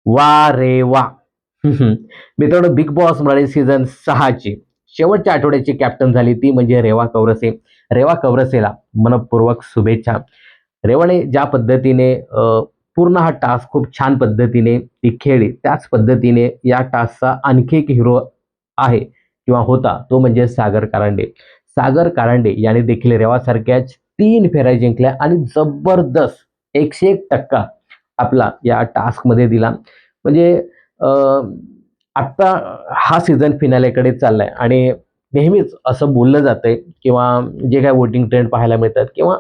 वा रे वा. मित्रांनो, बिग बॉस मराठी सीझन 6 ची शेवटच्या आठवड्याची कॅप्टन झाली ती म्हणजे रेवा कौरसे. रेवा कौरसेला मनःपूर्वक शुभेच्छा. रेवाने ज्या पद्धतीने पूर्ण हा टास्क खूप छान पद्धतीने ती खेळली, त्याच पद्धतीने या टास्कचा आणखी एक हिरो आहे किंवा होता, तो म्हणजे सागर कारंडे. सागर कारंडे याने देखील रेवासारख्याच 3 फेऱ्या जिंकल्या आणि जबरदस्त 101% आपला या टास्कमध्ये दिला. म्हणजे अ, आत्ता हा सीझन फिनालेकडे चाललाय आणि नेहमीच असं बोललं जातंय किंवा जे काही वोटिंग ट्रेंड पाहायला मिळतात किंवा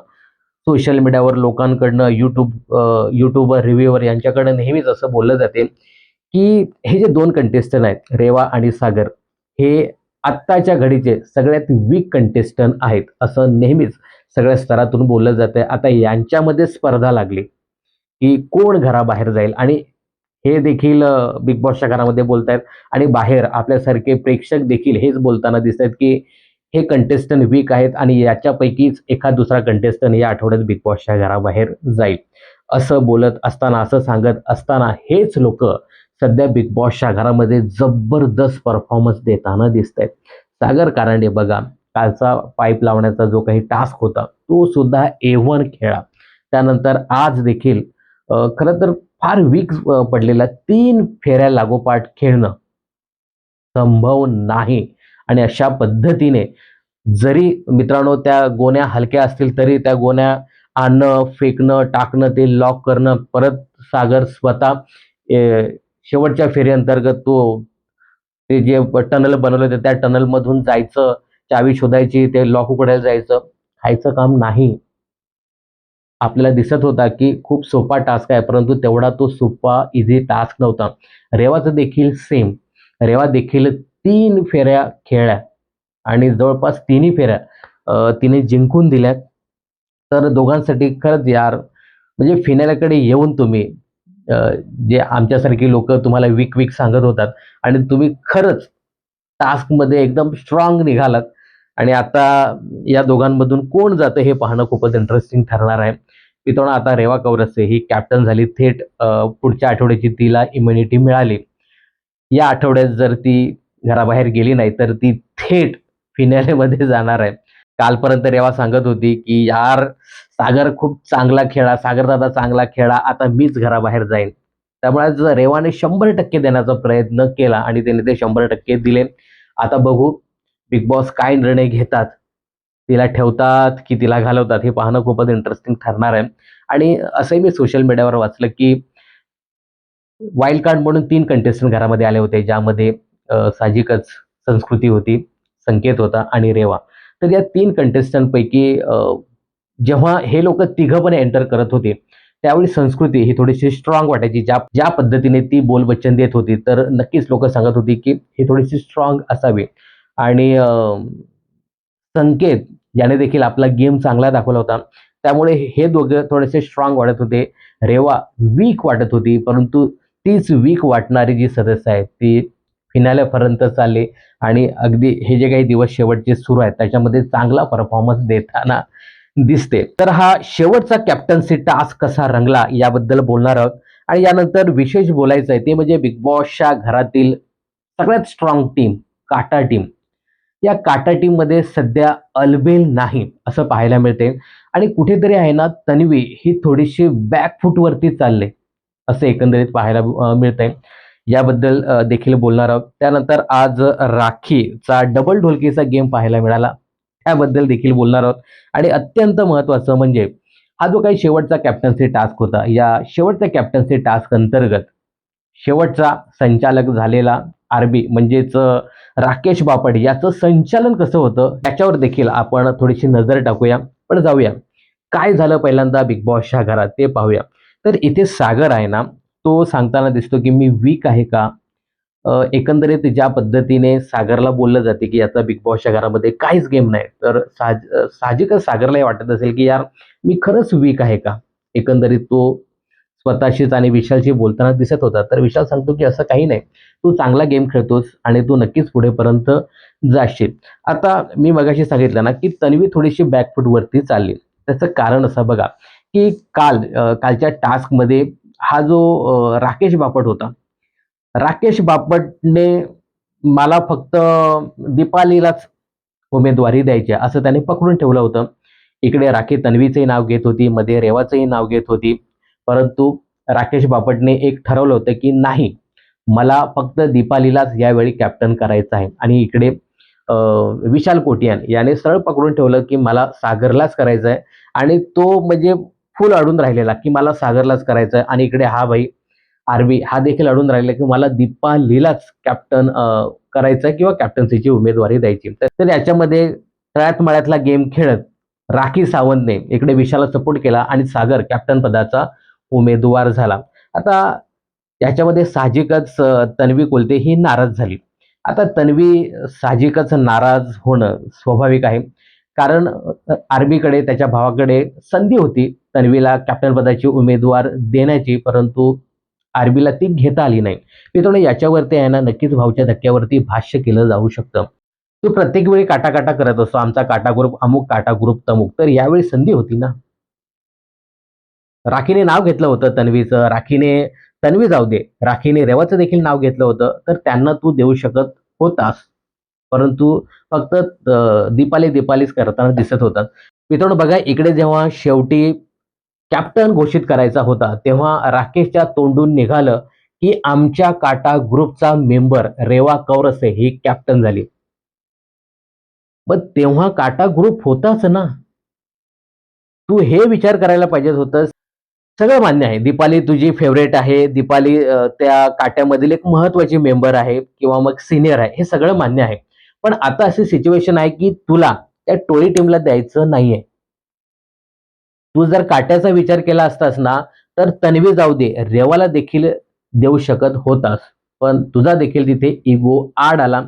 सोशल मीडियावर लोकांकडनं यूट्यूबर, रिव्ह्यूवर यांच्याकडनं नेहमीच असं बोललं जाते, की हे जे 2 कंटेस्टंट आहेत, रेवा आणि सागर, हे आत्ताच्या घडीचे सगळ्यात वीक कंटेस्टंट आहेत, असं नेहमीच सगळ्या स्तरातून बोललं जातंय. आता यांच्यामध्ये स्पर्धा लागली, की कोण घराबाहेर जाईल आणि हे देखील बिग बॉसच्या घरामध्ये बोलतायत आणि बाहेर आपल्यासारखे प्रेक्षक देखील हेच बोलताना दिसतायत, की हे कंटेस्टंट वीक आहेत आणि याच्यापैकीच एखाद दुसरा कंटेस्टंट या आठवड्यात बिग बॉसच्या घराबाहेर जाईल. असं बोलत असताना, असं सांगत असताना हेच लोकं सध्या बिग बॉसच्या घरामध्ये जबरदस्त परफॉर्मन्स देताना दिसतायत. सागर कारंडे बघा, कालचा पाईप लावण्याचा जो काही टास्क होता, तो सुद्धा A1 खेळला. त्यानंतर आज देखील खरं तर फार वीक पडलेला 3 फेऱ्या लागोपाठ खेळणं संभव नाही आणि अशा पद्धतीने जरी मित्रांनो त्या गोण्या हलक्या असतील तरी त्या गोण्या आणणं, फेकणं, टाकणं, ते लॉक करणं, परत सागर स्वतः शेवटच्या फेरीअंतर्गत ते जे टनल बनवलं होतं त्या टनलमधून जायचं, चावी शोधायची, ते लॉक उघडायला जायचं. खायचं काम नाही. आपल्याला दिसत होता, की खूप सोपा टास्क आहे, परंतु तेवढा तो सोपा ईझी टास्क नव्हता. रेवाचं देखील सेम. रेवा देखील 3 फेऱ्या खेळल्या आणि जवळपास तिन्ही फेऱ्या तिने जिंकून दिल्यात. तर दोघांसाठी खरंच यार, म्हणजे फिनालेकडे येऊन तुम्ही अ, जे आमच्यासारखी लोकं तुम्हाला वीक-वीक सांगत होतात आणि तुम्ही खरंच टास्कमध्ये एकदम स्ट्राँग निघालात आणि आता या दोघांमधून कोण जातं हे पाहणं खूपच इंटरेस्टिंग ठरणार आहे. मित्रांनो, आता रेवा कौरसे ही कॅप्टन झाली. थेट पुढच्या आठवड्याची तिला इम्युनिटी मिळाली. या आठवड्यात जर ती घराबाहेर गेली नाही, तर ती थेट फिनालेमध्ये जाणार आहे. कालपर्यंत रेवा सांगत होती, की "यार, सागर खूप चांगला खेळला, सागर दादा चांगला खेळला, आता मीच घराबाहेर जाईन." त्यामुळे आज रेवाने 100% देण्याचा प्रयत्न केला आणि त्याने ते 100% दिले. आता बघू बिग बॉस काय निर्णय घेतात. तिला ठेवतात की तिला घालवतात हे पाहणं खूपच इंटरेस्टिंग ठरणार आहे. आणि असंही मी सोशल मीडियावर वाचलं, की वाईल्ड कार्ड म्हणून 3 कंटेस्टंट घरामध्ये आले होते, ज्यामध्ये साहजिकच संस्कृती होती, संकेत होता आणि रेवा. तर या 3 कंटेस्टंटपैकी जेव्हा हे लोकं तिघं पण एंटर करत होते, त्यावेळी संस्कृती ही थोडीशी स्ट्राँग वाटायची. ज्या ज्या पद्धतीने ती बोलवचन देत होती, तर नक्कीच लोकं सांगत होती, की ही थोडीशी स्ट्राँग असावी आणि संकेत याने देखील आपला गेम चांगला दाखवला होता. त्यामुळे हे दोघं थोडेसे स्ट्राँग वाटत होते. रेवा वीक वाटत होती, परंतु तीच वीक वाटणारी जी सदस्य आहेत, ती फिनालेपर्यंत चालले आणि अगदी हे जे काही दिवस शेवटचे सुरू आहेत, त्याच्यामध्ये चांगला परफॉर्मन्स देताना दिसते. तर हा शेवटचा कॅप्टन्सी टास्क कसा रंगला याबद्दल बोलणार आहोत आणि यानंतर विशेष बोलायचं आहे ते म्हणजे बिग बॉसच्या घरातील सगळ्यात स्ट्राँग टीम, काटा टीम. या काटा टीममध्ये सध्या अलबेल नाही असं पाहायला मिळते आणि कुठेतरी आहे ना तन्वी ही थोडीशी बॅक फूटवरती चालले असं एकंदरीत पाहायला मिळतंय. याबद्दल देखील बोलणार आहोत. त्यानंतर आज राखीचा डबल ढोलकीचा गेम पाहायला मिळाला. त्याबद्दल देखील बोलणार आहोत आणि अत्यंत महत्त्वाचं म्हणजे हा जो काही शेवटचा कॅप्टन्सी टास्क होता, या शेवटच्या कॅप्टन्सी टास्क अंतर्गत शेवटचा संचालक झालेला आर-बी म्हणजेच राकेश बापट याचं संचालन कसं होतं त्याच्यावर देखील आपण थोडीशी नजर टाकूया. पण जाऊया. काय झालं पहिल्यांदा बिग बॉसच्या घरात ते पाहूया. तर इथे सागर आहे ना, तो सांगताना दिसतो की मी वीक आहे का? एकंदरीत ज्या पद्धतीने सागरला बोललं जाते की याचा बिग बॉसच्या घरामध्ये काहीच गेम नाही. तर साहजिकच सागरला हे वाटत असेल की यार मी खरंच वीक आहे का? एकंदरीत तो स्वतःशीच आणि विशालशी बोलताना दिसत होता. तर विशाल सांगतो, की "असं काही नाही. तू चांगला गेम खेळतोस आणि तू नक्कीच पुढेपर्यंत जाशील." आता मी मगाशी सांगितलं ना, की तन्वी थोडीशी बॅकफूटवरती चालली. त्याचं कारण असं बघा, की कालच्या टास्कमध्ये हा जो राकेश बापट होता, राकेश बापटने मला फक्त दीपालीलाच उमेदवारी द्यायची असं त्याने पकडून ठेवलं होतं. इकडे राखी तन्वीचंही नाव घेत होती, मध्ये रेवाचंही नाव घेत होती. परंतु राकेश बापटने एक ठरवलं होतं की नाही, मला फक्त दीपालीलाच यावेळी कॅप्टन करायचं आहे. आणि इकडे विशाल कोटियान याने सरळ पकडून ठेवलं की मला सागरलाच करायचं आहे. आणि तो म्हणजे फुल अडून राहिलेला की मला सागरलाच करायचं आहे. आणि इकडे हा भाई आरबी हा देखील अडून राहिला की मला दीपालीलाच कॅप्टन करायचं किंवा कॅप्टन्सीची उमेदवारी द्यायची. तर याच्यामध्ये तळ्यात मळ्यातला गेम खेळत राखी सावंतने इकडे विशालला सपोर्ट केला आणि सागर कॅप्टन पदाचा उमेदवार झाला. आता याच्यामध्ये साहजिकच तन्वी कोलते ही नाराज झाली. आता तन्वी साहजिकच नाराज होणं स्वाभाविक आहे. कारण आर्मीकडे त्याच्या भावाकडे संधी होती तन्वीला कॅप्टन पदाची उमेदवार देण्याची, परंतु आर्मीला ती घेता आली नाही. मित्रांनो, याच्यावरती आहे ना नक्कीच भाऊच्या धक्क्यावरती भाष्य केलं जाऊ शकतं. तो प्रत्येक वेळी काटाकाटा करत असतो, आमचा काटा ग्रुप अमुक, काटा ग्रुप तमुक. तर यावेळी संधी होती ना. राखीने नाव घेतलं होतं तन्वीचं, राखीने तन्वी जाऊ दे, राखीने रेवाचं देखील नाव घेतलं होतं, तर त्यांना तू देऊ शकत होतास. परंतु फक्त दीपालीच करताना दिसत होता. मित्रांनो बघा, इकडे जेव्हा शेवटी कॅप्टन घोषित करायचा होता, तेव्हा राकेशच्या तोंडून निघालं, की आमच्या काटा ग्रुपचा मेंबर रेवा कौरसे ही कॅप्टन झाली. मग तेव्हा काटा ग्रुप होताच ना. तू हे विचार करायला पाहिजेत होतंस. सगळं मान्य आहे. दीपाली तुझी फेव्हरेट आहे. दीपाली त्या काट्यामधील एक महत्त्वाची मेंबर आहे किंवा मग सीनियर आहे. हे सगळं मान्य आहे. पण आता अशी सिच्युएशन आहे, की तुला त्या टोळी टीमला द्यायचं नाहीये. तू जर काट्याचा विचार केला असतास ना, तर तन्वी जाऊ दे, रेवाला देखील देऊ शकत होतास. पण तुझा देखील तिथे इगो आड आला.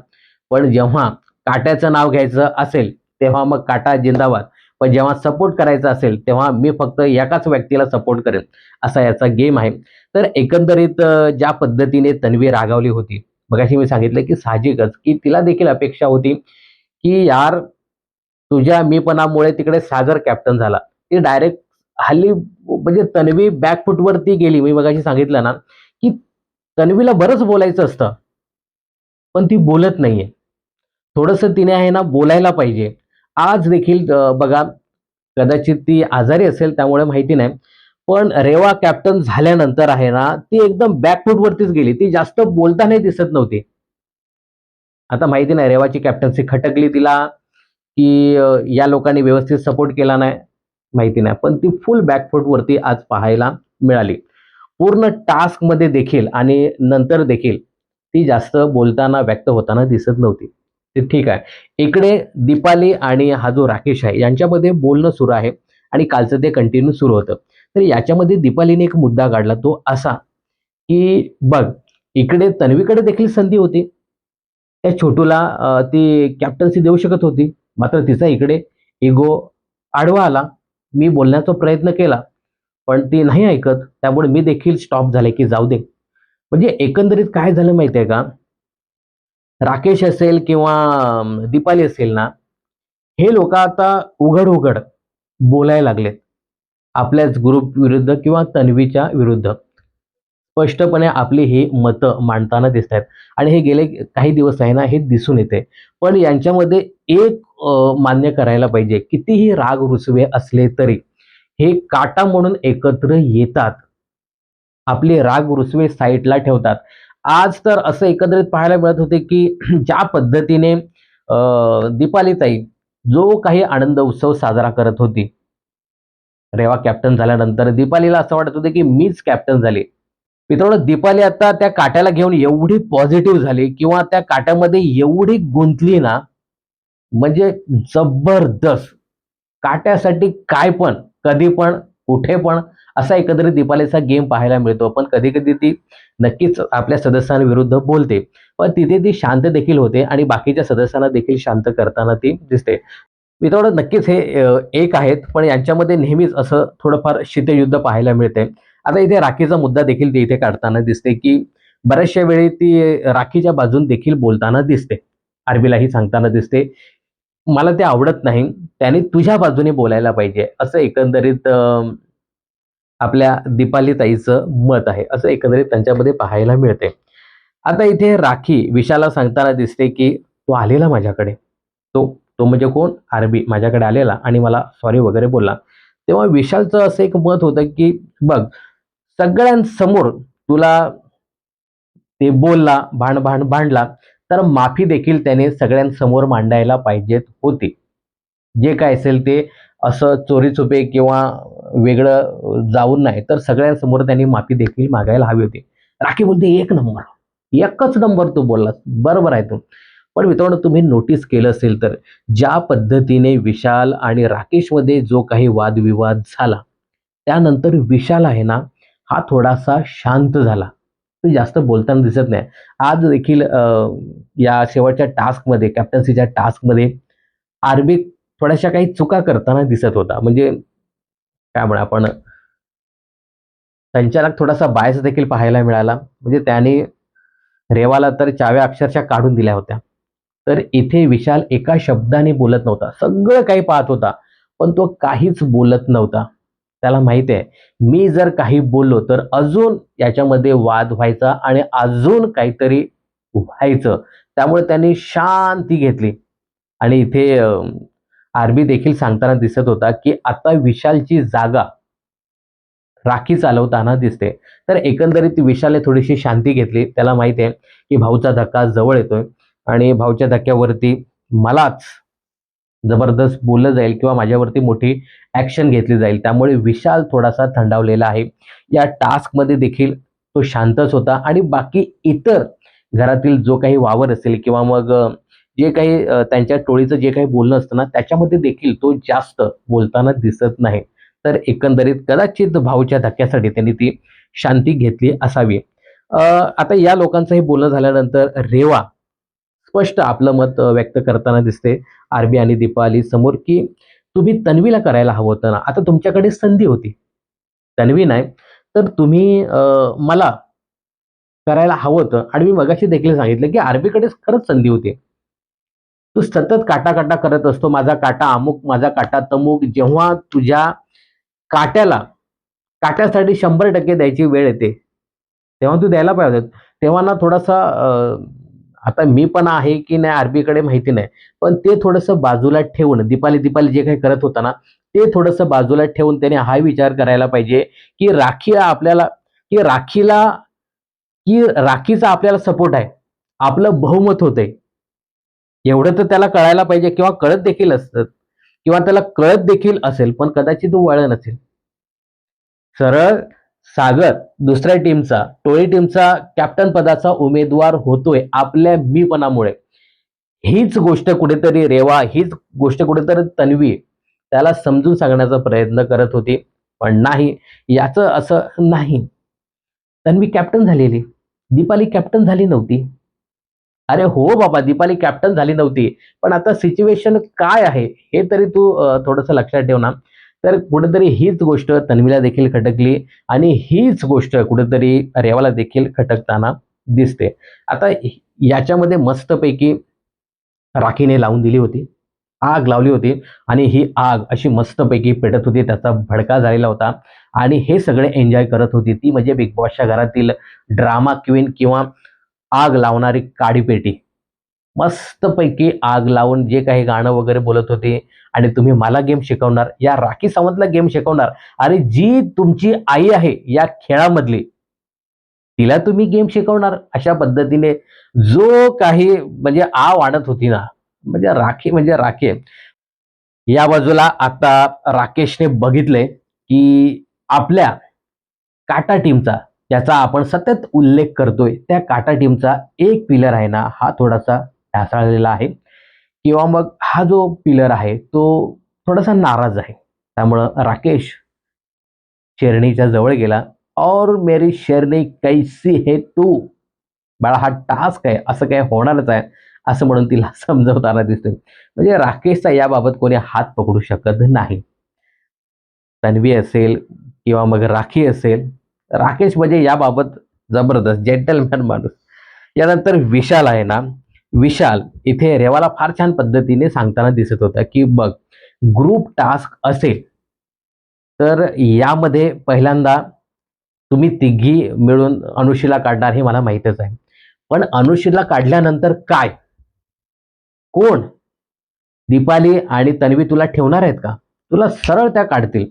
पण जेव्हा काट्याचं नाव घ्यायचं असेल, तेव्हा मग काटा जिंदाबाद. पण जेव्हा सपोर्ट करायचा असेल, तेव्हा मी फक्त एकाच व्यक्तीला सपोर्ट करेन, असा याचा गेम आहे. तर एकंदरीत ज्या पद्धतीने तन्वी रागावली होती, मगाशी मी सांगितलं की साहजिकच की तिला देखील अपेक्षा होती, की यार तुझ्या मीपणामुळे तिकडे सागर कॅप्टन झाला. ती डायरेक्ट हल्ली म्हणजे तन्वी बॅक फूटवरती गेली. मी मगाशी सांगितलं ना, की तन्वीला बरंच बोलायचं असतं, पण ती बोलत नाहीये. थोडंसं तिने आहे ना बोलायला पाहिजे. आज देखील बघा, कदाचित ती आजारी असेल त्यामुळे माहिती नाही. पण रेवा कॅप्टन झाल्यानंतर आहे ना, ती एकदम बॅक फूटवरतीच गेली. ती जास्त बोलतानाही दिसत नव्हती. आता माहिती नाही रेवाची कॅप्टन्सी खटकली तिला, की या लोकांनी व्यवस्थित सपोर्ट केला नाही, माहिती नाही. पण ती फुल बॅकफूटवरती आज पाहायला मिळाली. पूर्ण टास्कमध्ये देखील आणि नंतर देखील ती जास्त बोलताना, व्यक्त होताना दिसत नव्हती. ते ठीक आहे. इकडे दीपाली आणि हा जो राकेश आहे यांच्यामध्ये बोलणं सुरू आहे आणि कालचं ते कंटिन्यू सुरू होतं. तर याच्यामध्ये दीपालीने एक मुद्दा काढला, तो असा, की बघ, इकडे तन्वीकडे देखील संधी होती. त्या छोटूला ती कॅप्टन्सी देऊ शकत होती. मात्र तिचा इकडे इगो आडवा आला. मी बोलण्याचा प्रयत्न केला, पण ती नाही ऐकत. त्यामुळे मी देखील स्टॉप झाले, की जाऊ दे. म्हणजे एकंदरीत काय झालं माहिती आहे का? राकेश असेल किंवा दीपाली असेल ना, हे लोकं आता उघड-उघड बोलायला लागलेत. आपल्याच ग्रुप विरुद्ध किंवा तन्वीच्या विरुद्ध. स्पष्टपणे आपली ही मतं मांडताना दिसतायत आणि हे गेले काही दिवस आहे ना, हे दिसून येते. पण यांच्यामध्ये एक मान्य करायला पाहिजे, कितीही राग-रुसवे असले तरी हे काटा म्हणून एकत्र येतात. आपले राग-रुसवे साईडला ठेवतात. आज तर असं एकंदरीत पाहायला मिळत होते, की ज्या पद्धतीने दीपालीताई जो काही आनंद उत्सव साजरा करत होती, रेवा कॅप्टन झाल्यानंतर दीपालीला असं वाटत होतं, की मीच कॅप्टन झाली. मित्रांनो, दीपाली आता त्या काट्याला घेऊन एवढी पॉझिटिव्ह झाली किंवा त्या काट्यामध्ये एवढी गुंतली ना, म्हणजे जबरदस्त. काट्यासाठी काय पण, कधी पण, कुठे पण असा एकंदरीत दीपालीचा गेम पाहायला मिळतो. पण कधी-कधी ती नक्कीच आपल्या सदस्यांविरुद्ध बोलते. पण तिथे ती शांत देखील होते आणि बाकीच्या सदस्यांना देखील शांत करताना ती दिसते. मित्रांनो, नक्कीच हे एक आहेत, पण यांच्यामध्ये नेहमीच असं थोडंफार शीतयुद्ध पाहायला मिळते. आता इथे राखीचा मुद्दा देखील ती इथे काढताना दिसते, की बऱ्याचशा वेळी ती राखीच्या बाजून देखील बोलताना दिसते. आर्मीलाही सांगताना दिसते, "मला ते आवडत नाही. त्याने तुझ्या बाजूने बोलायला पाहिजे." असं एकंदरीत आपल्या दीपाली ताईचं मत आहे, असं एकंदरीत त्यांच्यामध्ये पाहायला मिळते. आता इथे राखी विशालला सांगताना दिसते, की तो आलेला माझ्याकडे. तो तो म्हणजे कोण? आरबी माझ्याकडे आलेला आणि मला सॉरी वगैरे बोलला. तेव्हा विशालचं असं एक मत होतं, की बघ सगळ्यांसमोर तुला ते बोलला, भांडला, तर माफी देखील त्याने सगळ्यांसमोर मांडायला पाहिजेत होती. जे काय असेल ते असं चोरी-छुपे किंवा वेगळं जाऊन नाही, तर सगळ्यांसमोर त्यांनी माफी देखील मागायला हवी होती. राखी बोलते, "एक नंबर. एकच नंबर तू बोललास. बरोबर आहे तू." पण मित्रांनो तुम्ही नोटीस केलं असेल तर ज्या पद्धतीने विशाल आणि राकेशमध्ये जो काही वादविवाद झाला, त्यानंतर विशाल आहे ना, हा थोडासा शांत झाला. तो जास्त बोलताना दिसत नाही. आज देखील या शेवटच्या टास्कमध्ये कॅप्टन्सीच्या टास्कमध्ये आरबी थोड्याशा काही चुका करताना दिसत होता. म्हणजे काय म्हणू आपण संचालक थोडासा बायस देखील पाहायला मिळाला. म्हणजे त्याने रेवाला तर चाव्या अक्षरशः काढून दिल्या होत्या. तर इथे विशाल एका शब्दाने बोलत नव्हता. सगळं काही पाहत होता, पण तो काहीच बोलत नव्हता. त्याला माहिती आहे, मी जर काही बोललो तर अजून याच्यामध्ये वाद व्हायचा आणि अजून काहीतरी व्हायचं. त्यामुळे त्यांनी शांती घेतली आणि इथे आरबी देखील सांगताना दिसत होता, की आता विशालची जागा राखी चालवताना दिसते. तर एकंदरीत विशालने थोडीशी शांती घेतली. त्याला माहिती आहे, की भाऊचा धक्का जवळ येतोय आणि भाऊच्या धक्क्यावरती मलाच जबरदस्त बोललं जाईल किंवा माझ्यावरती मोठी ॲक्शन घेतली जाईल. त्यामुळे विशाल थोडासा थंडावलेला आहे. या टास्कमध्ये देखील तो शांतच होता आणि बाकी इतर घरातील जो काही वावर असेल किंवा मग जे काही त्यांच्या टोळीचं जे काही बोलणं असतं ना, त्याच्यामध्ये देखील तो जास्त बोलताना दिसत नाही. तर एकंदरीत कदाचित भाऊच्या धक्क्यासाठी त्यांनी ती शांती घेतली असावी. आता या लोकांचंही बोलणं झाल्यानंतर रेवा स्पष्ट आपलं मत व्यक्त करताना दिसते आरबी आणि दीपाली समोर, की तुम्ही तन्वीला करायला हवं होतं ना. आता तुमच्याकडे संधी होती. तन्वी नाही, तर तुम्ही मला करायला हवं होतं आणि मी मगाशी देखील सांगितलं, की आरबीकडे खरंच संधी होती. तू सतत काटा-काटा करत असतो. माझा काटा अमुक, माझा काटा तमुक. जेव्हा तुझ्या काट्याला काट्यासाठी 100% द्यायची वेळ येते, तेव्हा तू द्यायला पाहिजे होतं. तेव्हा ना थोडासा आता मी पण आहे की नाही आरबीकडे माहिती नाही. पण ते थोडंसं बाजूला ठेवून दीपाली जे काही करत होता ना, ते थोडंसं बाजूला ठेवून त्याने हा विचार करायला पाहिजे, की की राखीला की राखीचा आपल्याला सपोर्ट आहे. आपलं बहुमत होतंय. एवढं तर त्याला कळायला पाहिजे किंवा कळत देखील असतं किंवा त्याला कळत देखील असेल, पण कदाचित तो वळला नसेल. सरळ सागर दुसऱ्या टीमचा, टोळी टीमचा कॅप्टन पदाचा उमेदवार होतोय आपल्या मीपणामुळे. हीच गोष्ट कुठेतरी रेवा, हीच गोष्ट कुठेतरी तन्वी त्याला समजून सांगण्याचा प्रयत्न करत होती. पण नाही, याचं असं नाही. तन्वी कॅप्टन झालेली. दीपाली कॅप्टन झाली नव्हती. अरे हो बाबा, दीपाली कॅप्टन झाली नव्हती. पण आता सिच्युएशन काय आहे, हे तरी तू थोडंसं लक्षात ठेव ना. तर कुठेतरी हीच गोष्ट तन्वीला देखील खटकली आणि हीच गोष्ट कुठेतरी रेवाला देखील खटकताना दिसते. आता याच्यामध्ये मस्तपैकी राखीने लावून दिली होती. आग लावली होती आणि ही आग अशी मस्तपैकी पेटत होती. त्याचा भडका झालेला होता आणि हे सगळे एन्जॉय करत होती. ती म्हणजे बिग बॉसच्या घरातील ड्रामा क्वीन किंवा आग लावणारी काडी पेटी. मस्तपैकी आग लावून जे काही गाणं वगैरे बोलत होते आणि तुम्ही मला गेम शिकवणार, या राखी सावंतला गेम शिकवणार. अरे जी तुमची आई आहे या खेळामधली, तिला तुम्ही गेम शिकवणार? अशा पद्धतीने जो काही म्हणजे वाढत होती ना, म्हणजे राखी आहे. या बाजूला आता राकेशने बघितलंय, की आपल्या काटा टीमचा ज्याचा आपण सतत उल्लेख करतोय, त्या काटा टीमचा एक पिलर आहे ना, हा थोडासा ढासळलेला आहे किंवा मग हा जो पिलर आहे, तो थोडासा नाराज आहे. त्यामुळं राकेश शेरणीच्या जवळ गेला और मेरी शेरनी कैसी है तू? बाळा हा टास्क आहे, असं काही होणारच आहे, असं म्हणून तिला समजवताना दिसतोय. म्हणजे राकेशचा याबाबत कोणी हात पकडू शकत नाही. तन्वी असेल किंवा मग राखी असेल, राकेश म्हणजे याबाबत जबरदस्त जेंटलमॅन माणूस. यानंतर विशाल आहे ना, विशाल इथे रेवाला फार छान पद्धतीने सांगताना दिसत होता, की बघ ग्रुप टास्क असेल तर यामध्ये पहिल्यांदा तुम्ही तिघी मिळून अनुश्रीला काढणार हे मला माहीतच आहे. पण अनुश्रीला काढल्यानंतर काय? कोण? दीपाली आणि तन्वी तुला ठेवणार आहेत का? तुला सरळ त्या काढतील.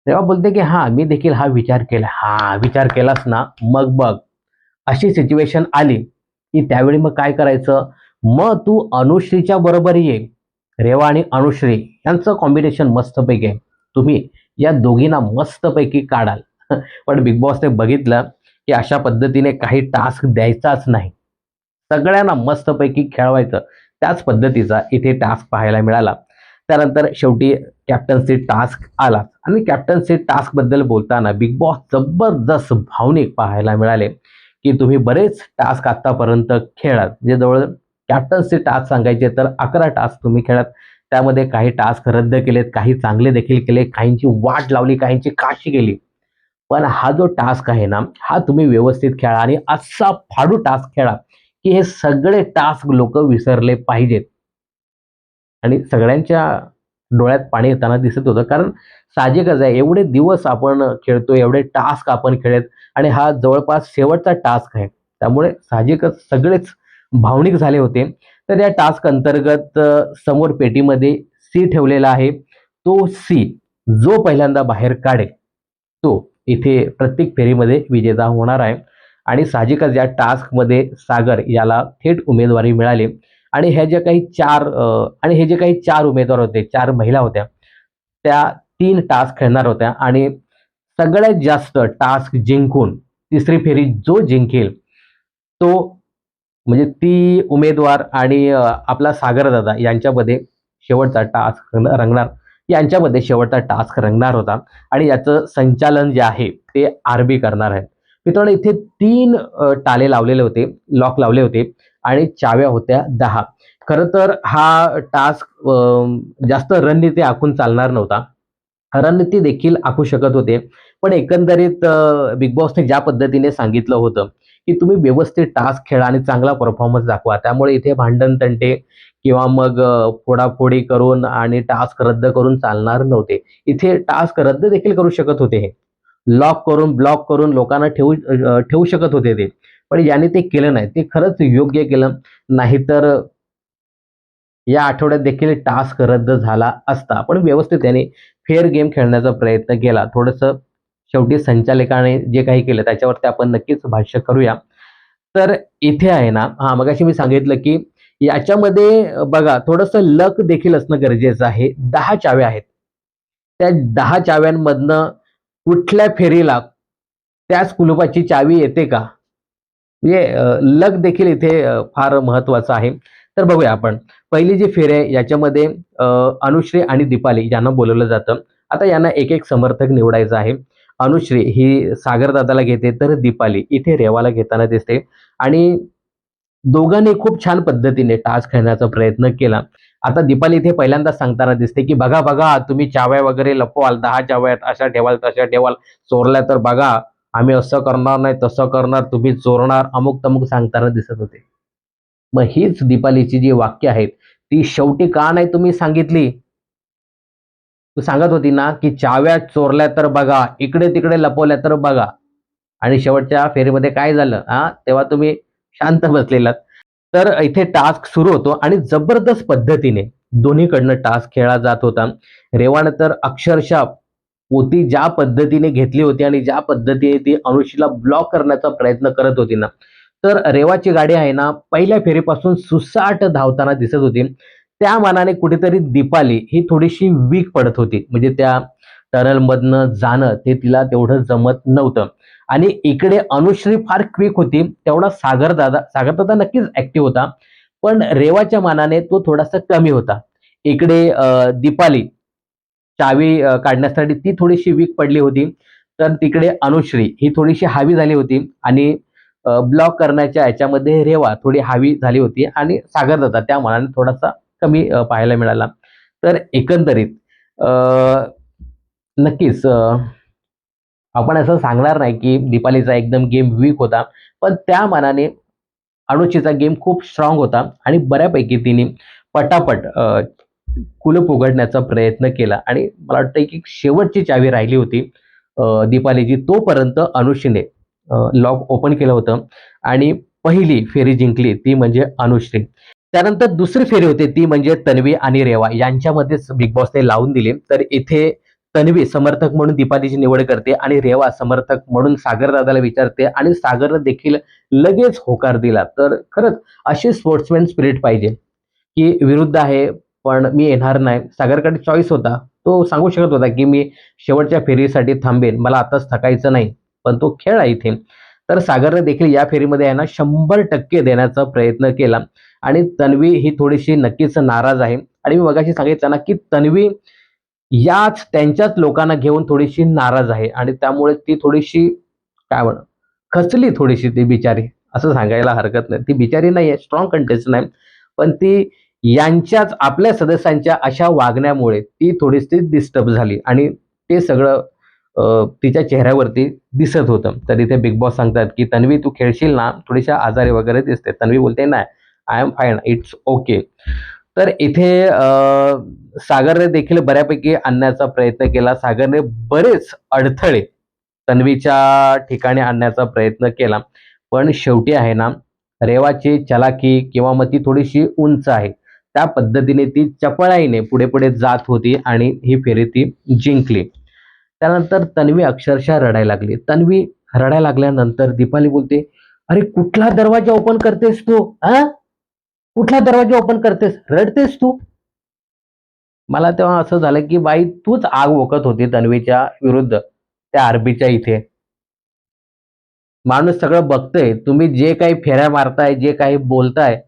तेव्हा बोलते की हां, मी देखील हा विचार केला. हां, विचार केलास ना, मग बघ अशी सिच्युएशन आली, की त्यावेळी मग काय करायचं? मग तू अनुश्रीच्या बरोबर ये. रेवा आणि अनुश्री यांचं कॉम्बिनेशन मस्तपैकी आहे. तुम्ही या दोघींना मस्तपैकी काढाल. पण बिग बॉसने बघितलं, की अशा पद्धतीने काही टास्क द्यायचाच नाही. सगळ्यांना मस्तपैकी खेळवायचं. त्याच पद्धतीचा इथे टास्क पाहायला मिळाला. त्यानंतर शेवटी कॅप्टन्सी टास्क आला आणि कॅप्टन्सी टास्कबद्दल बोलताना बिग बॉस जबरदस्त भावनिक पाहायला मिळाले, की तुम्ही बरेच टास्क आत्तापर्यंत खेळलात. म्हणजे जवळ कॅप्टन्सी टास्क सांगायचे तर 11 टास्क तुम्ही खेळलात. त्यामध्ये काही टास्क रद्द केलेत, काही चांगले देखील केले, काहींची वाट लावली, काहींची काशी केली. पण हा जो टास्क आहे ना, हा तुम्ही व्यवस्थित खेळा आणि असा फाडू टास्क खेळा, की हे सगळे टास्क लोकं विसरले पाहिजेत. आणि सगळ्यांच्या डोळ्यात पाणी येताना दिसत होतं. कारण साहजिकच आहे, एवढे दिवस आपण खेळतोय, एवढे टास्क आपण खेळलेत आणि हा जवळपास शेवटचा टास्क आहे. त्यामुळे साहजिकच सगळेच भावनिक झाले होते. तर या टास्क अंतर्गत समोर पेटीमध्ये सी ठेवलेला आहे. तो सी जो पहिल्यांदा बाहेर काढेल, तो इथे प्रत्येक फेरीमध्ये विजेता होणार आहे. आणि साहजिकच या टास्कमध्ये सागर याला थेट उमेदवारी मिळाली. आणि हे जे काही 4 उमेदवार होते, 4 महिला होत्या, त्या 3 टास्क खेळणार होत्या आणि सगळ्यात जास्त टास्क जिंकून तिसरी फेरी जो जिंकेल, तो म्हणजे ती उमेदवार आणि आपला सागरदादा यांच्यामध्ये शेवटचा टास्क रंगणार यांच्यामध्ये शेवटचा टास्क रंगणार होता आणि याचं संचालन जे आहे ते आर-बी करणार आहेत. मित्रांनो इथे 3 टाले लावलेले होते, लॉक लावले होते आणि चाव्या होत्या 10. खरं तर हा टास्क जास्त रणनीती आखून चालणार नव्हता. रणनीती देखील आखू शकत होते. पण एकंदरीत बिग बॉसने ज्या पद्धतीने सांगितलं होतं, की तुम्ही व्यवस्थित टास्क खेळा आणि चांगला परफॉर्मन्स दाखवा. त्यामुळे इथे भांडण-तंटे किंवा मग फोडाफोडी करून आणि टास्क रद्द करून चालणार नव्हते. इथे टास्क रद्द देखील करू शकत होते हे. लॉक करून, ब्लॉक करून लोकांना ठेवू शकत होते ते. पण याने ते केलं नाही. ते खरंच योग्य केलं. नाहीतर या आठवड्यात देखील टास्क रद्द झाला असता. पण व्यवस्थित त्याने फेअर गेम खेळण्याचा प्रयत्न केला. थोडंसं शेवटी संचालकाने जे काही केलं त्याच्यावरती आपण नक्कीच भाष्य करूया. तर इथे आहे ना हां, मगाशी मी सांगितलं, की याच्यामध्ये बघा थोडंसं लक देखील असणं गरजेचं आहे. 10 चाव्या आहेत. त्या 10 चाव्यांमधनं कुठल्या फेरीला त्याच कुलूपाची चावी येते का? म्हणजे लक देखील इथे फार महत्त्वाचं आहे. तर बघूया आपण. पहिली जी फेरी आहे याच्यामध्ये अ, अनुश्री आणि दीपाली यांना बोलावलं जातं. आता यांना एक-एक समर्थक निवडायचा आहे. अनुश्री ही सागरदादाला घेते, तर दीपाली इथे रेवाला घेताना दिसते आणि दोघांनी खूप छान पद्धतीने टास्क खेळण्याचा प्रयत्न केला. आता दीपाली इथे पहिल्यांदाच सांगताना दिसते, की "बघा, बघा तुम्ही चाव्या वगैरे लपवाल, 10 चाव्या आहेत, अशा ठेवाल, तशा ठेवाल, चोरल्या तर बघा, आम्ही असं करणार नाही, तसं करणार, तुम्ही चोरणार." अमुक-तमुक सांगताना दिसत होते. मग हीच दीपालीची जी वाक्य आहेत, ती शेवटी का नाही तुम्ही सांगितली? तू सांगत होती ना, की चाव्या चोरल्या तर बघा, इकडे-तिकडे लपवल्या तर बघा आणि शेवटच्या फेरीमध्ये काय झालं? हां, तेव्हा तुम्ही शांत बसलेलात. तर इथे टास्क सुरू होतो आणि जबरदस्त पद्धतीने दोन्हीकडनं टास्क खेळला जात होता. रेवानं तर अक्षरशः पोती ज्या पद्धतीने घेतली होती आणि ज्या पद्धतीने ती अनुष्काला ब्लॉक करण्याचा प्रयत्न करत होती ना, तर रेवाची गाडी आहे ना, पहिल्या फेरीपासून सुसाट धावताना दिसत होती. त्या मानाने कुठेतरी दीपाली ही थोडीशी वीक पडत होती. म्हणजे त्या टनलमधनं जाणं ते तिला तेवढं जमत नव्हतं. आणि इकडे अनुश्री फार क्विक होती. तेवढा सागरदादा नक्कीच ॲक्टिव्ह होता. पण रेवाच्या मानाने तो थोडासा कमी होता. इकडे दीपाली चावी काढण्यासाठी ती थोडीशी वीक पडली होती. तर तिकडे अनुश्री ही थोडीशी हावी झाली होती आणि ब्लॉक करण्याच्या ह्याच्यामध्ये रेवा थोडी हावी झाली होती आणि सागरदादा त्या मानाने थोडासा कमी पाहायला मिळाला. तर एकंदरीत अ, नक्कीच आपण असं सांगणार नाही, की दीपालीचा एकदम गेम वीक होता. पण त्या मानाने अनुष्काचा गेम खूप स्ट्राँग होता आणि बऱ्यापैकी तिने पटापट कुलूप उघडण्याचा प्रयत्न केला आणि मला वाटतं की शेवटची चावी राहिली होती दीपालीची. तोपर्यंत अनुश्रीने लॉक ओपन केलं होतं आणि पहिली फेरी जिंकली ती म्हणजे अनुश्री. त्यानंतर दुसरी फेरी होती ती म्हणजे तन्वी आणि रेवा यांच्यामध्येच बिग बॉसने लावून दिली. तर इथे तन्वी समर्थक म्हणून दीपालीची निवड करते आणि रेवा समर्थक म्हणून सागर दादाला विचारते आणि सागरनं देखील लगेच होकार दिला. तर खरंच अशी स्पोर्ट्समॅन स्पिरिट पाहिजे की विरुद्ध आहे पण मी येणार नाही. सागरकडे चॉईस होता. तो सांगू शकत होता की मी शेवटच्या फेरीसाठी थांबेन, मला आताच थकायचं नाही. पण तो खेळ आहे इथे. तर सागरने देखील या फेरीमध्ये आहे ना 100% देण्याचा प्रयत्न केला आणि तन्वी ही थोडीशी नक्कीच नाराज आहे. आणि मी मगाशी सांगितलं ना की तन्वी याच त्यांच्याच लोकांना घेऊन थोडीशी नाराज आहे आणि त्यामुळे ती थोडीशी काय म्हणू खचली थोडीशी ती बिचारी, असं सांगायला हरकत नाही. ती बिचारी नाहीये, स्ट्रॉंग कंटेस्टंट आहे. पण ती यांच्याच आपल्या सदस्यांच्या अशा वागण्यामुळे ती थोडीशी डिस्टर्ब झाली आणि ते सगळं तिच्या चेहऱ्यावरती दिसत होतं. तर इथे बिग बॉस सांगतात की तन्वी तू खेळशील ना, थोडीशी आजारी वगैरे दिसते. तन्वी बोलते नाही, I am fine, it's okay. तर इथे सागरने देखील बऱ्यापैकी आणण्याचा प्रयत्न केला. सागरने बरेच अडथळे तन्वीच्या ठिकाणी आणण्याचा प्रयत्न केला. पण शेवटी आहे ना, रेवाची चलाकी किंवा मग ती थोडीशी उंच आहे. त्या पद्धतीने ती चपळाईने पुढे-पुढे जात होती आणि ही फेरी ती जिंकली. त्यानंतर तन्वी अक्षरशः रडायला लागली. तन्वी रडायला लागल्यानंतर दीपाली बोलते, "अरे कुठला दरवाजा ओपन करतेस तू? हां? कुठला दरवाजा ओपन करतेस? रडतेस तू?" मला तेव्हा असं झालं, की बाई तूच आग ओकत होती तन्वीच्या विरुद्ध त्या आरबीच्या इथे. माणूस सगळं बघतंय. तुम्ही जे काही फेऱ्या मारताय, जे काही बोलताय,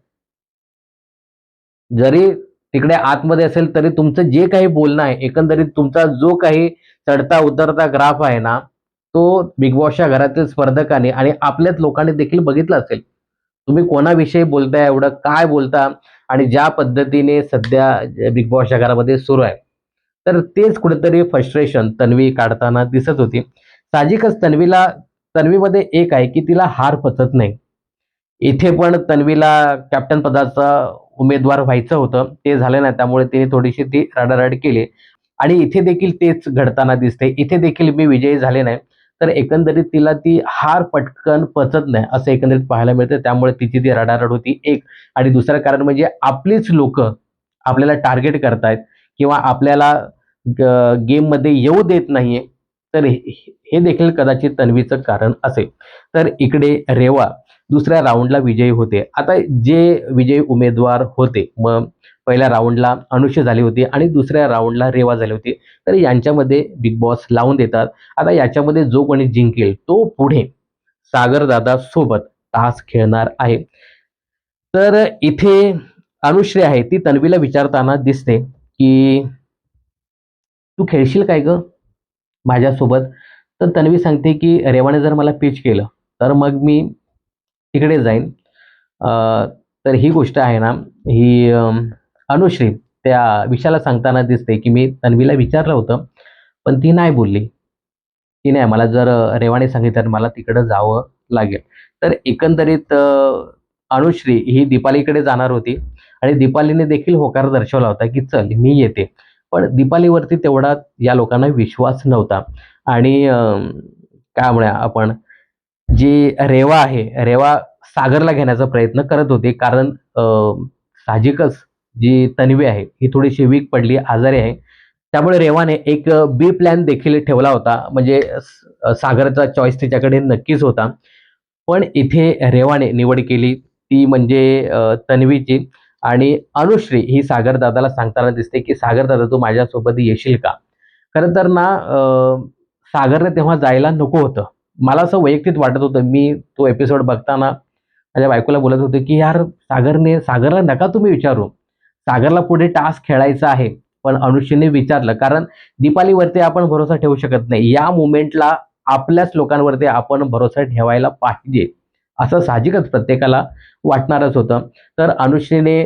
जरी तिकडे आतमध्ये असेल तरी तुमचं जे काही बोलणं आहे, एकंदरीत तुमचा जो काही चढता-उतरता ग्राफ आहे ना, तो बिग बॉसच्या घरातील स्पर्धकांनी आणि आपल्याच लोकांनी देखील बघितलं असेल. तुम्ही कोणाविषयी बोलताय, एवढं काय बोलता आणि ज्या पद्धतीने सध्या बिग बॉसच्या घरामध्ये सुरू आहे. तर तेच कुठेतरी फ्रस्ट्रेशन तन्वी काढताना दिसत होती. साहजिकच तन्वीमध्ये एक आहे, की तिला हार पचत नाही. इथे पण तन्वीला कॅप्टन पदाचा उमेदवार व्हायचं होतं. ते झालं नाही. त्यामुळे तिने थोडीशी ती रडारड केली आणि इथे देखील तेच घडताना दिसते. इथे देखील मी विजयी झाले नाही. तर एकंदरीत तिला ती हार पटकन पचत नाही, असं एकंदरीत पाहायला मिळतं. त्यामुळे तिची ती रडारड होती एक आणि दुसरं कारण म्हणजे आपलीच लोकं आपल्याला टार्गेट करतायत किंवा आपल्याला गेममध्ये येऊ देत नाहीये. तर हे देखील कदाचित तन्वीचं कारण असेल. तर इकडे रेवा दुसऱ्या राउंडला विजयी होते. आता जे विजयी उमेदवार होते, मग पहिल्या राउंडला अनुष्य झाली होती आणि दुसऱ्या राउंडला रेवा झाली होती. तर यांच्यामध्ये बिग बॉस लावून देतात. आता याच्यामध्ये जो कोणी जिंकेल तो पुढे सागरदादा सोबत तास खेळणार आहे. तर इथे अनुश्री आहे ती तन्वीला विचारताना दिसते, की "तू खेळशील काय गं माझ्यासोबत?" तर तन्वी सांगते, की "रेवाने जर मला पिच केलं, तर मग मी तिकडे जाईन." अ, तर ही गोष्ट आहे ना, ही अनुश्री त्या विशालला सांगताना दिसते, की "मी तन्वीला विचारलं होतं, पण ती नाही बोलली, की नाही मला जर रेवाने सांगितलं तर मला तिकडं जावं लागेल." तर एकंदरीत अनुश्री ही दीपालीकडे जाणार होती आणि दीपालीने देखील होकार दर्शवला होता, की "चल मी येते." पण दीपालीवरती तेवढा या लोकांना विश्वास नव्हता आणि काय म्हणूया आपण जी रेवा आहे, रेवा सागरला घेण्याचा प्रयत्न करत होती. कारण साहजिकच जी तन्वी आहे, ही थोडीशी वीक पडली, आजारी आहे. त्यामुळे रेवाने एक बी प्लॅन देखील ठेवला होता. म्हणजे सागरचा चॉईस तिच्याकडे नक्कीच होता. पण इथे रेवाने निवड केली ती म्हणजे तन्वीची आणि अनुश्री ही सागरदादाला सांगताना दिसते, की "सागरदादा तू माझ्यासोबत येशील का?" खरं तर ना सागरने तेव्हा जायला नको होतं. मला असं वैयक्तिक वाटत होतं. मी तो एपिसोड बघताना माझ्या बायकोला बोलत होतो, की "यार सागरला नका तुम्ही विचारू. सागरला पुढे टास्क खेळायचा आहे." पण अनुष्यने विचारलं. कारण दीपालीवरती आपण भरोसा ठेवू शकत नाही. या मोमेंटला आपल्याच लोकांवरती आपण भरोसा ठेवायला पाहिजे. असं साहजिकच प्रत्येकाला वाटणारच होतं. तर अनुश्रीने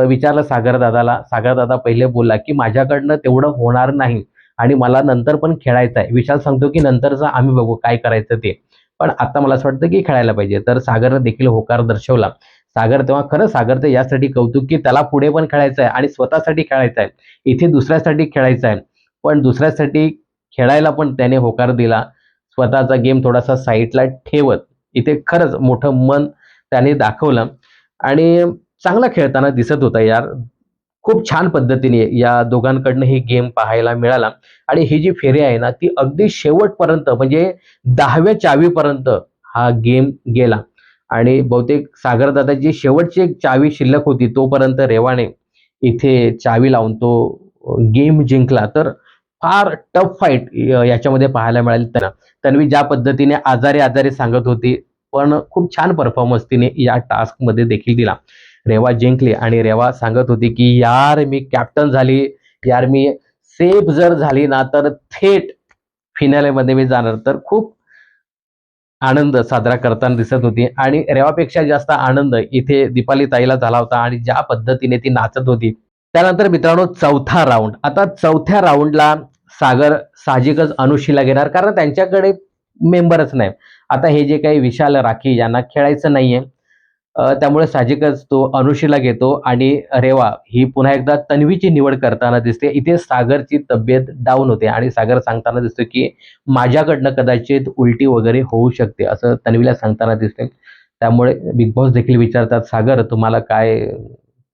विचारलं सागरदादाला. सागरदादा पहिले बोलला, की "माझ्याकडनं तेवढं होणार नाही आणि मला नंतर पण खेळायचं आहे." विशाल सांगतो, की "नंतरचं आम्ही बघू काय करायचं ते." पण आता मला असं वाटतं, की खेळायला पाहिजे. तर सागरनं देखील होकार दर्शवला. सागर तेव्हा खरं सागरचं यासाठी कौतुक की त्याला पुढे पण खेळायचं आहे आणि स्वतःसाठी खेळायचं आहे. इथे दुसऱ्यासाठी खेळायचं आहे. पण दुसऱ्यासाठी खेळायला पण त्याने होकार दिला. स्वतःचा गेम थोडासा साईडला ठेवत इथे खरंच मोठं मन त्याने दाखवलं आणि चांगला खेळताना दिसत होता यार. खूप छान पद्धतीने या दोघांकडनं ही गेम पाहायला मिळाला आणि ही जी फेरी आहे ना, ती अगदी शेवटपर्यंत म्हणजे 10व्या चावीपर्यंत हा गेम गेला आणि बहुतेक सागरदादाची शेवटची एक चावी शिल्लक होती तोपर्यंत रेवाने इथे चावी लावून तो गेम जिंकला. तर फार टफ फाईट याच्यामध्ये पाहायला मिळाली त्यांना. तन्वी ज्या पद्धतीने आजारी-आजारी सांगत होती, पण खूप छान परफॉर्मन्स तिने या टास्कमध्ये देखील दिला. रेवा जिंकली आणि रेवा सांगत होती, की "यार मी कॅप्टन झाली. यार मी सेफ जर झाली ना, तर थेट फिनालेमध्ये मी जाणार." तर खूप आनंद साजरा करताना दिसत होती आणि रेवापेक्षा जास्त आनंद इथे दीपाली ताईला झाला होता आणि ज्या पद्धतीने ती नाचत होती. त्यानंतर मित्रांनो चौथा राउंड. आता चौथ्या राउंडला सागर साहजिकच अनुषीला घेणार कारण त्यांच्याकडे मेंबरच नाही. आता हे जे काही विशाल, राखी यांना खेळायचं नाहीये. त्यामुळे साहजिकच तो अनुषीला घेतो आणि रेवा ही पुन्हा एकदा तन्वीची निवड करताना दिसते. इथे सागरची तब्येत डाऊन होते आणि सागर सांगताना दिसतो, की माझ्याकडनं कदाचित उलटी वगैरे होऊ शकते, असं तन्वीला सांगताना दिसते. त्यामुळे बिग बॉस देखील विचारतात, "सागर तुम्हाला काय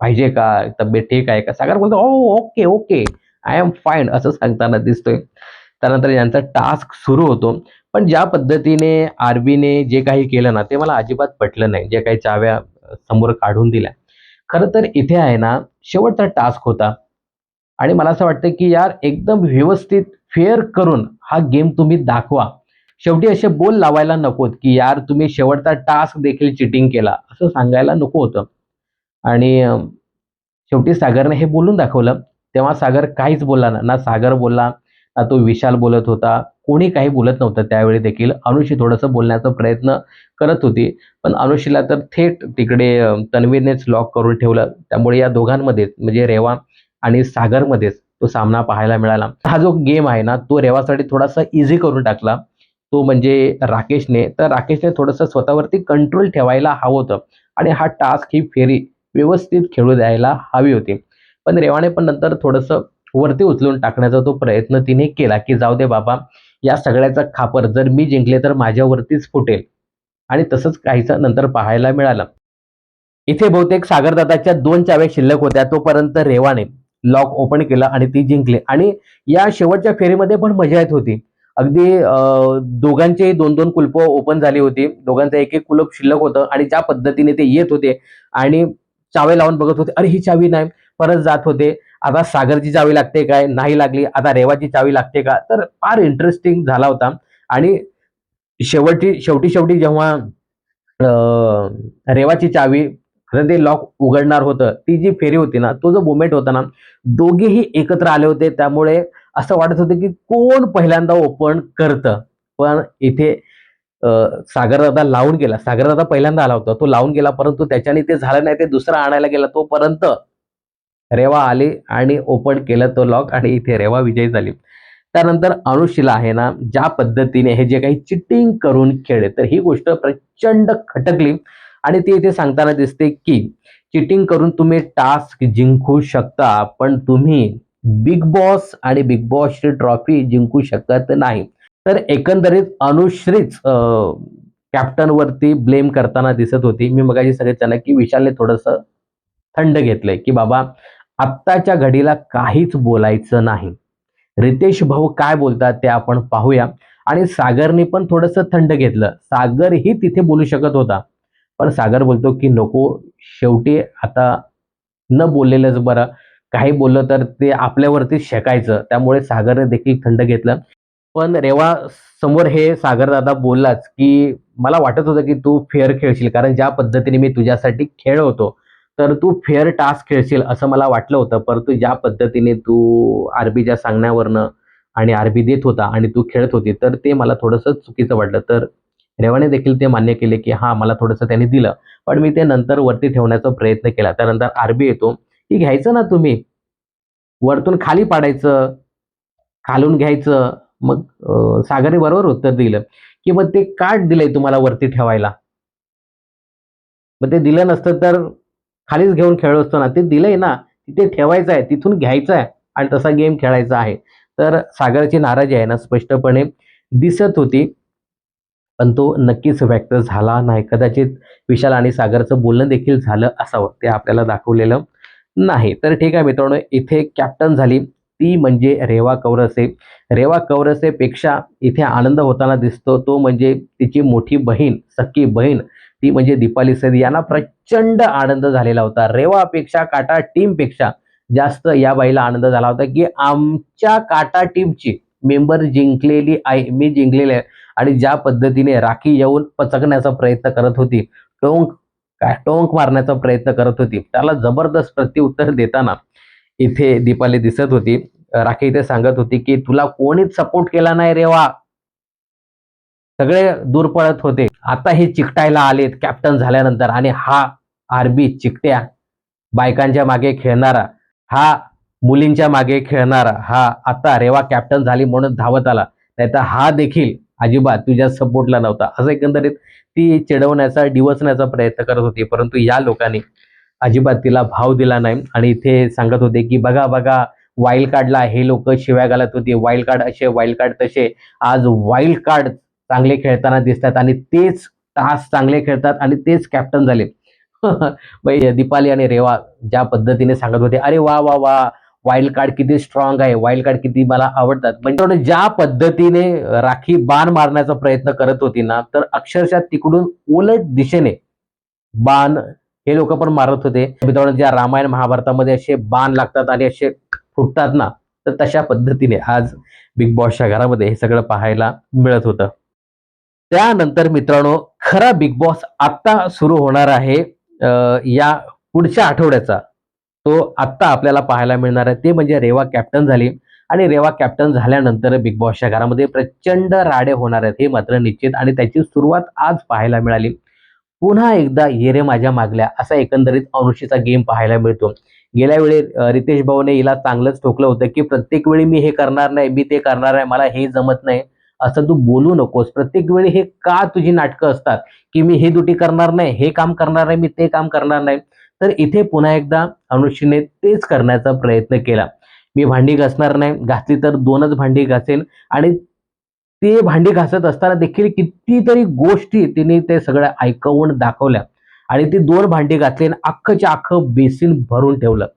पाहिजे का? तब्येत ठीक आहे का?" सागर बोलतो, "oh! Okay, okay. I am fine." असं सांगताना दिसतोय. त्यानंतर यांचा टास्क सुरू होतो. पण ज्या पद्धतीने आरबीने जे काही केलं ना, ते मला अजिबात पटलं नाही. जे काही चाव्या समोर काढून दिल्या. खरं तर इथे आहे ना, शेवटचा टास्क होता आणि मला असं वाटतं, की यार एकदम व्यवस्थित फेअर करून हा गेम तुम्ही दाखवा. शेवटी असे बोल लावायला नकोत, की यार तुम्ही शेवटचा टास्क देखील चीटिंग केला, असं सांगायला नको होतं. आणि शेवटी सागरने हे बोलून दाखवलं. तेव्हा सागर काहीच बोलला ना. ना सागर बोलला, ना तो विशाल बोलत होता. कोणी काही बोलत नव्हतं त्यावेळी देखील. अनुषी थोडंसं बोलण्याचा प्रयत्न करत होती. पण अनुषीला तर थेट तिकडे तन्वीनेच लॉक करून ठेवलं. त्यामुळे या दोघांमध्येच म्हणजे रेवा आणि सागरमध्येच तो सामना पाहायला मिळाला. हा जो गेम आहे ना, तो रेवासाठी थोडासा ईझी करून टाकला. तो म्हणजे राकेशने. तर राकेशने थोडंसं स्वतःवरती कंट्रोल ठेवायला हवं होतं आणि हा टास्क ही फेरी व्यवस्थित खेळू द्यायला हवी होती. पण रेवाने पण नंतर थोडंसं वरती उचलून टाकण्याचा तो प्रयत्न तिने केला, की जाऊ दे बाबा, या सगळ्याचा खापर जर मी जिंकले तर माझ्यावरतीच फुटेल आणि तसंच काहीसं नंतर पाहायला मिळालं. इथे बहुतेक सागरदादाच्या 2 चाव्या शिल्लक होत्या. तोपर्यंत रेवाने लॉक ओपन केलं आणि ती जिंकली आणि या शेवटच्या फेरीमध्ये पण मजा येत होती. अगदी दोघांचेही 2-2 कुलपं ओपन झाली होती. दोघांचं एक-एक कुलप शिल्लक होतं आणि ज्या पद्धतीने ते येत होते आणि चावे लावून बघत होते. अरे, ही चावी नाही. परत जात होते. आता सागरची चावी लागते काय? नाही लागली. आता रेवाची चावी लागते का? तर फार इंटरेस्टिंग झाला होता आणि शेवटी जेव्हा रेवाची चावी खरं ते लॉक उघडणार होतं. ती जी फेरी होती ना, तो जो मोमेंट होता ना, दोघेही एकत्र आले होते. त्यामुळे असं वाटत होतं, की कोण पहिल्यांदा ओपन करतं. पण इथे अ, सागरदादा लावून गेला. सागरदादा पहिल्यांदा आला होता. तो लावून गेला, परंतु त्याच्याने ते झालं नाही. ते दुसरं आणायला गेला. तोपर्यंत रेवा आली आणि ओपन केलं तो लॉक आणि इथे रेवा विजयी झाली. त्यानंतर अनुषीला आहे ना, ज्या पद्धतीने हे जे काही चिटिंग करून खेळले, तर ही गोष्ट प्रचंड खटकली आणि ती इथे सांगताना दिसते, की चिटिंग करून तुम्ही टास्क जिंकू शकता, पण तुम्ही बिग बॉस आणि बिग बॉसची ट्रॉफी जिंकू शकत नाही. तर एकंदरीत अनुश्रीच कॅप्टनवरती ब्लेम करताना दिसत होती. मी मगाशी सांगितलं ना, की विशालने थोडंसं थंड घेतलंय, की बाबा आत्ताच्या घडीला काहीच बोलायचं नाही. रितेश भाऊ काय बोलतात ते आपण पाहूया आणि सागरने पण थोडंसं थंड घेतलं. सागरही तिथे बोलू शकत होता. पण सागर बोलतो, की नको शेवटी आता न बोललेलंच बरं. काही बोललं तर ते आपल्यावरतीच शेकायचं. त्यामुळे सागरने देखील थंड घेतलं. पण रेवा समोर हे सागरदादा बोललाच, की मला वाटत होतं, की तू फेअर खेळशील कारण ज्या पद्धतीने मी तुझ्यासाठी खेळवतो, तर तू फेअर टास्क खेळशील असं मला वाटलं होतं. परंतु ज्या पद्धतीने तू आरबीच्या सांगण्यावरनं आणि आरबी देत होता आणि तू खेळत होती, तर ते मला थोडंसं चुकीचं वाटलं. तर रेवाने देखील ते मान्य केले, की हां, मला थोडंसं त्याने दिलं. पण मी ते नंतर वरती ठेवण्याचा प्रयत्न केला. त्यानंतर आरबी येतो, की घ्यायचं ना तुम्ही, वरतून खाली पाडायचं. खालून घ्यायचं. मग सागरने बरोबर उत्तर दिलं, की "मग ते का दिलंय तुम्हाला वरती ठेवायला?" मग ते दिलं नसतं तर खालीच घेऊन खेळलो असतो ना. ते दिलंय ना, तिथे ठेवायचं आहे, तिथून घ्यायचं आहे आणि तसा गेम खेळायचा आहे. तर सागरची नाराजी आहे ना स्पष्टपणे दिसत होती. पण तो नक्कीच व्यक्त झाला नाही. कदाचित विशाल आणि सागरचं बोलणं देखील झालं असावं. ते आपल्याला दाखवलेलं नाही. तर ठीक आहे मित्रांनो, इथे कॅप्टन झाली ती म्हणजे रेवा कौरसे. रेवा कौरसेपेक्षा इथे आनंद होताना दिसतो तो म्हणजे तिची मोठी बहीण, सख्खी बहीण ती म्हणजे दीपाली सैद यांना प्रचंड आनंद झालेला होता. रेवापेक्षा काटा टीमपेक्षा जास्त या बाईला आनंद झाला होता, की आमच्या काटा टीमची मेंबर जिंकलेली आहे. मी जिंकलेली आहे. आणि ज्या पद्धतीने राखी येऊन पचकण्याचा प्रयत्न करत होती, टोंक टोंक मारण्याचा प्रयत्न करत होती, त्याला जबरदस्त प्रत्युत्तर देताना इथे दीपाली दिसत होती. राखी इथे सांगत होती, की "तुला कोणीच सपोर्ट केला नाही रेवा. सगळे दूर पळत होते. आता हे चिकटायला आलेत कॅप्टन झाल्यानंतर आणि हा आरबी चिकट्या बायकांच्या मागे खेळणारा, हा मुलींच्या मागे खेळणारा, हा आता रेवा कॅप्टन झाली म्हणून धावत आला. नाहीतर हा देखील अजिबात तुझ्या सपोर्टला नव्हता." असं एकंदरीत ती चिडवण्याचा, डिवचण्याचा प्रयत्न करत होती. परंतु या लोकांनी अजिबात तिला भाव दिला नाही आणि इथे सांगत होते, की "बघा, बघा वाईल्ड कार्डला हे लोकं शिव्या घालत होते. वाईल्ड कार्ड असे, वाईल्ड कार्ड तसे." आज वाईल्ड कार्ड चांगले खेळताना दिसतात आणि तेच टास्क चांगले खेळतात आणि तेच कॅप्टन झाले. दीपाली आणि रेवा ज्या पद्धतीने सांगत होते, "अरे वाह, वाह, वाह! वाईल्ड कार्ड किती स्ट्रॉंग आहे. वाईल्ड कार्ड किती मला आवडतात." म्हणजे ज्या पद्धतीने राखी बाण मारण्याचा प्रयत्न करत होती ना, तर अक्षरशः तिकडून उलट दिशेने बाण हे लोकं पण मारत होते. मित्रांनो, ज्या रामायण महाभारतामध्ये असे बाण लागतात आणि असे फुटतात ना, तर तशा पद्धतीने आज बिग बॉसच्या घरामध्ये हे सगळं पाहायला मिळत होतं. त्यानंतर मित्रांनो, खरा बिग बॉस आत्ता सुरू होणार आहे. या पुढच्या आठवड्याचा. तो आत्ता आपल्याला पाहायला मिळणार आहे. ते म्हणजे रेवा कॅप्टन झाली आणि रेवा कॅप्टन झाल्यानंतर बिग बॉसच्या घरामध्ये प्रचंड राडे होणार आहेत, हे मात्र निश्चित आणि त्याची सुरुवात आज पाहायला मिळाली. पुन्हा एकदा "ये रे माझ्या मागल्या" असा एकंदरीत अनुष्काचा गेम पाहायला मिळतो. गेल्या वेळी रितेश भाऊने हिला चांगलंच ठोकलं होतं, की "प्रत्येक वेळी मी हे करणार नाही, मी ते करणार आहे, मला हे जमत नाही." असं तू बोलू नकोस. प्रत्येक वेळी हे का तुझी नाटकं असतात, की "मी ही ड्युटी करणार नाही, हे काम करणार नाही, मी ते काम करणार नाही." तर इथे पुन्हा एकदा अनुष्काने तेच करण्याचा प्रयत्न केला. "मी भांडी घासणार नाही, घासली तर 2च भांडी घासेल." आणि ते भांडी घासत असताना देखील कितीतरी गोष्टी तिने ते सगळं ऐकवून दाखवल्या आणि ती 2 भांडी घासली आणि अख्खच्या अख्खं बेसिन भरून ठेवलं.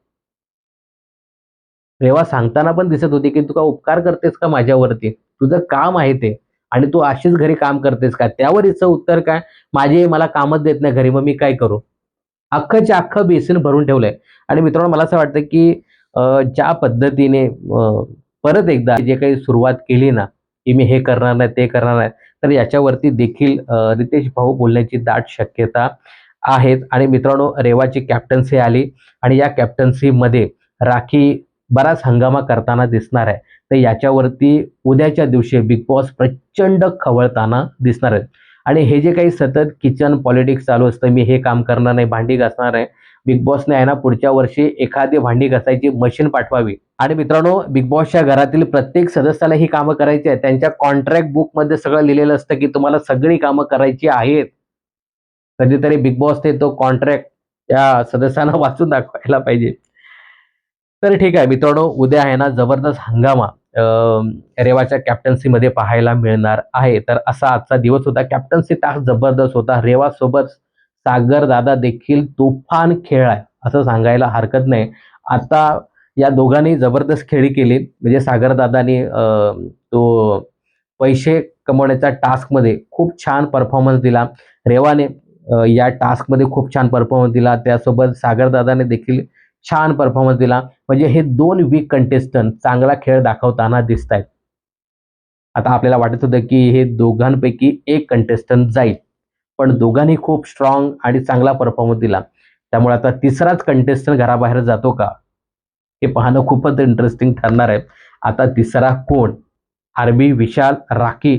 तेव्हा सांगताना पण दिसत होती, की "तू का उपकार करतेस का माझ्यावरती? तुझं काम आहे ते आणि तू अशीच घरी काम करतेस का?" त्यावर हिचं उत्तर काय, "माझी आई मला कामच देत नाही घरी, मग मी काय करू?" अख्खच्या अख्खं बेसिन भरून ठेवलंय आणि मित्रांनो मला असं वाटतं, की ज्या पद्धतीने परत एकदा जे काही सुरुवात केली ना, की मी हे करणार नाही, ते करणार नाही, तर याच्यावरती देखील रितेश भाऊ बोलण्याची दाट शक्यता आहेत आणि मित्रांनो रेवाची कॅप्टन्सी आली आणि या कॅप्टन्सीमध्ये राखी बराच हंगामा करताना दिसणार आहे. तर याच्यावरती उद्याच्या दिवशी बिग बॉस प्रचंड खवळताना दिसणार आहेत. आणि हे जे काही सतत किचन पॉलिटिक्स चालू असतं, मी हे काम करणार नाही, भांडी घासणार आहे. बिग बॉसने आहे ना पुढच्या वर्षी एखादी भांडी घासायची मशीन पाठवावी. आणि मित्रांनो बिग बॉसच्या घरातील प्रत्येक सदस्याला ही कामं करायची आहेत. त्यांच्या कॉन्ट्रॅक्ट बुकमध्ये सगळं लिहिलेलं असतं, की तुम्हाला सगळी कामं करायची आहेत. कधीतरी बिग बॉसने तो कॉन्ट्रॅक्ट त्या सदस्यांना वाचून दाखवायला पाहिजे. तर ठीक आहे मित्रांनो, उद्या आहे ना जबरदस्त हंगामा रेवाच्या कॅप्टन्सीमध्ये पाहायला मिळणार आहे. तर असा आजचा दिवस होता. कॅप्टन्सी टास्क जबरदस्त होता. रेवासोबत सागर दादा देखील तुफान खेळलाय असं सांगायला हरकत नाही. आता या दोघांनी जबरदस्त खेळी केली. म्हणजे सागर दादानी तो पैसे कमवण्याच्या टास्कमध्ये खूप छान परफॉर्मन्स दिला. रेवाने या टास्कमध्ये खूप छान परफॉर्मन्स दिला. त्यासोबत सागर दादाने देखील छान परफॉर्मन्स दिला. म्हणजे हे 2 वीक कंटेस्टंट चांगला खेळ दाखवताना दिसतायत. आता आपल्याला वाटत होतं, की हे दोघांपैकी एक कंटेस्टंट जाईल. पण दोघांनी खूप स्ट्रॉंग आणि चांगला परफॉर्मन्स दिला. त्यामुळे आता तिसराच कंटेस्टंट घराबाहेर जातो का? हे पाहणं खूपच इंटरेस्टिंग ठरणार आहे. आता तिसरा कोण? आरबी, विशाल, राखी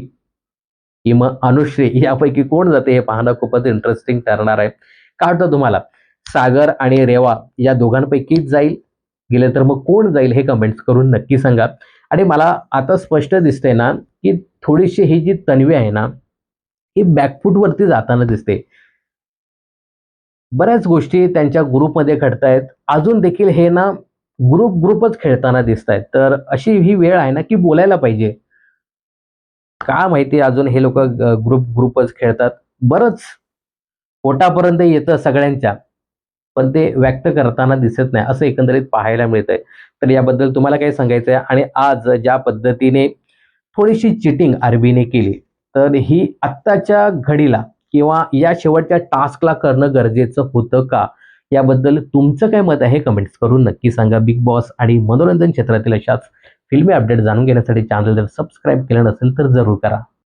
की मग अनुश्री यापैकी कोण जाते हे पाहणं खूपच इंटरेस्टिंग ठरणार आहे. काय वाटतं तुम्हाला? सागर आणि रेवा या दोघांपैकीच जाईल? गेलं तर मग कोण जाईल हे कमेंट्स करून नक्की सांगा. आणि मला आता स्पष्ट दिसतंय ना, की थोडीशी ही जी तन्वी आहे ना, ही बॅकफूटवरती जाताना दिसते. बऱ्याच गोष्टी त्यांच्या ग्रुपमध्ये घडतायत. अजून देखील हे ना ग्रुपच खेळताना दिसतायत. तर अशी ही वेळ आहे ना, की बोलायला पाहिजे. का माहिती अजून हे लोकं ग्रुपच खेळतात. बरंच पोटापर्यंत येतं सगळ्यांच्या, पण ते व्यक्त करताना दिसत नाही, असं एकंदरीत पाहायला मिळतंय. तर याबद्दल तुम्हाला काय सांगायचं आहे? आणि आज ज्या पद्धतीने थोडीशी चीटिंग आर-बी-आयने केली, तर ही आत्ताच्या घडीला किंवा या शेवटच्या टास्कला करणं गरजेचं होतं का? याबद्दल तुमचं काय मत आहे? कमेंट्स करून नक्की सांगा. बिग बॉस आणि मनोरंजन क्षेत्रातील अशाच फिल्मी अपडेट जाणून घेण्यासाठी चॅनल जर सबस्क्राईब केलं नसेल, तर जरूर करा.